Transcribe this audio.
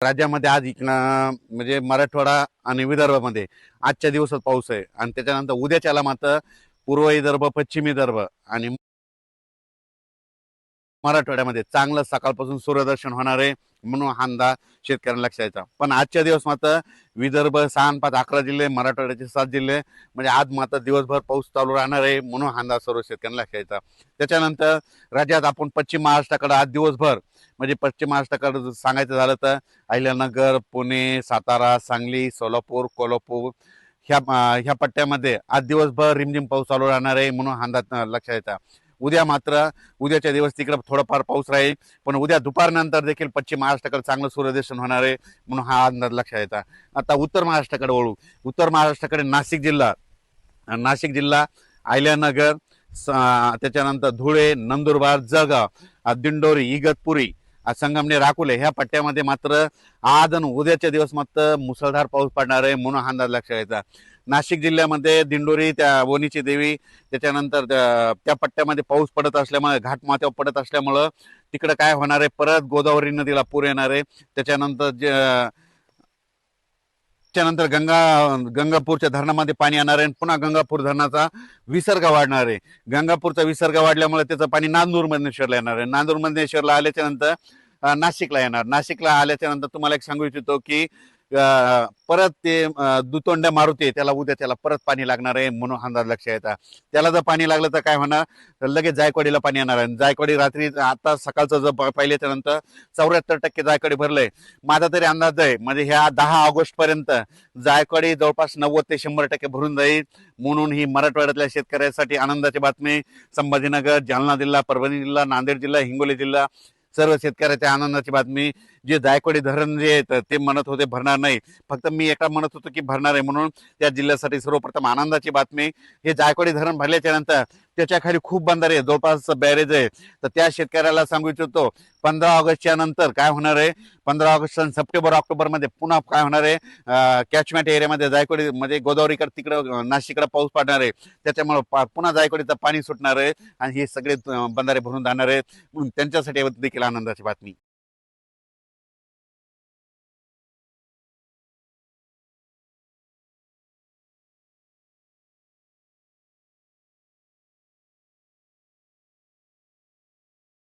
राज्यामध्ये आज इकडं म्हणजे मराठवाडा आणि विदर्भामध्ये आजच्या दिवसात पाऊस आहे आणि त्याच्यानंतर उद्याच्याला मात्र पूर्व विदर्भ, पश्चिम विदर्भ आणि मराठवाड्यामध्ये चांगलं सकाळपासून सूर्यदर्शन होणार आहे म्हणून हा अंदाज शेतकऱ्यांना लक्षात यायचा. पण आजच्या दिवस मात्र विदर्भ 6 आणि 5 11 जिल्हे, मराठवाड्याचे 7 जिल्हे म्हणजे आज मात्र दिवसभर पाऊस चालू राहणार आहे म्हणून हा अंदाज सर्व शेतकऱ्यांना लक्षात यायचा. त्याच्यानंतर राज्यात आपण पश्चिम महाराष्ट्राकडे आज दिवसभर म्हणजे पश्चिम महाराष्ट्राकडे सांगायचं झालं तर अहिल्यानगर, पुणे, सातारा, सांगली, सोलापूर, कोल्हापूर ह्या पट्ट्यामध्ये आज दिवसभर रिमझिम पाऊस चालू राहणार आहे म्हणून हा अंदाज लक्षात यायचा. उद्याच्या दिवस तिकडे थोडाफार पाऊस राहील, पण उद्या दुपारनंतर देखील पश्चिम महाराष्ट्राकडे चांगलं सूर्यदर्शन होणार आहे म्हणून हा अंदाज लक्षात येता. आता उत्तर महाराष्ट्राकडे वळू. उत्तर महाराष्ट्राकडे नाशिक जिल्हा, अहिल्यानगर, त्याच्यानंतर धुळे, नंदुरबार, जळगाव, दिंडोरी, इगतपुरी, संगमनेर, अकोले ह्या पट्ट्यामध्ये मात्र आज आणि उद्याच्या दिवस मात्र मुसळधार पाऊस पडणार आहे म्हणून हा अंदाज लक्षात यायचा. नाशिक जिल्ह्यामध्ये दिंडोरी, त्या वणीची देवी, त्याच्यानंतर त्या पट्ट्यामध्ये पाऊस पडत असल्यामुळे घाटमाथ्यावर पडत असल्यामुळं तिकडे काय होणार आहे, परत गोदावरी नदीला पूर येणार आहे. त्याच्यानंतर गंगापूरच्या धरणामध्ये पाणी येणार आहे. पुन्हा गंगापूर धरणाचा विसर्ग वाढणार आहे. गंगापूरचा विसर्ग वाढल्यामुळे त्याचं पाणी नांदूर मधनेश्वरला येणार आहे. नांदूर मधनेश्वरला आल्याच्या नंतर नाशिकला येणार. नाशिकला आल्याच्या नंतर तुम्हाला एक सांगू इच्छितो की परत ते दुतोंड्या मारुती त्याला परत पाणी लागणार आहे म्हणून अंदाज लक्षात येतात. त्याला जर पाणी लागलं तर काय होणार, तर लगेच जायकवाडीला पाणी येणार आहे. जायकवाडी रात्री आता सकाळचं जर पाहिल्याच्या नंतर 74% जायकवाडी भरलंय. माझा तरी अंदाज आहे म्हणजे ह्या 10 ऑगस्ट पर्यंत जायकवाडी जवळपास 90 ते 100% भरून जाईल म्हणून ही मराठवाड्यातल्या शेतकऱ्यांसाठी आनंदाची बातमी. संभाजीनगर, जालना जिल्हा, परभणी जिल्हा, नांदेड जिल्हा, हिंगोली जिल्हा सर्व शेतकऱ्याच्या आनंदाची बातमी. जे जायकवाडी धरण जे आहे ते म्हणत होते भरणार नाही, फक्त मी एका म्हणत होतो की भरणार आहे म्हणून त्या जिल्ह्यासाठी सर्वप्रथम आनंदाची बातमी. हे जायकवाडी धरण भरल्याच्या नंतर त्याच्या खाली खूप बंधारे आहे, जवळपास बॅरेज आहे. तर त्या शेतकऱ्याला सांगू इच्छितो 15 ऑगस्टच्या नंतर काय होणार आहे, 15 ऑगस्ट आणि सप्टेंबर ऑक्टोबर मध्ये पुन्हा काय होणार आहे, कॅचमेंट एरियामध्ये जायकवाडी म्हणजे गोदावरीकडे तिकडं नाशिककडे पाऊस पडणार आहे. त्याच्यामुळे पुन्हा जायकवाडीचं पाणी सुटणार आहे आणि हे सगळे बंधारे भरून जाणार आहेत म्हणून त्यांच्यासाठी देखील आनंदाची बातमी.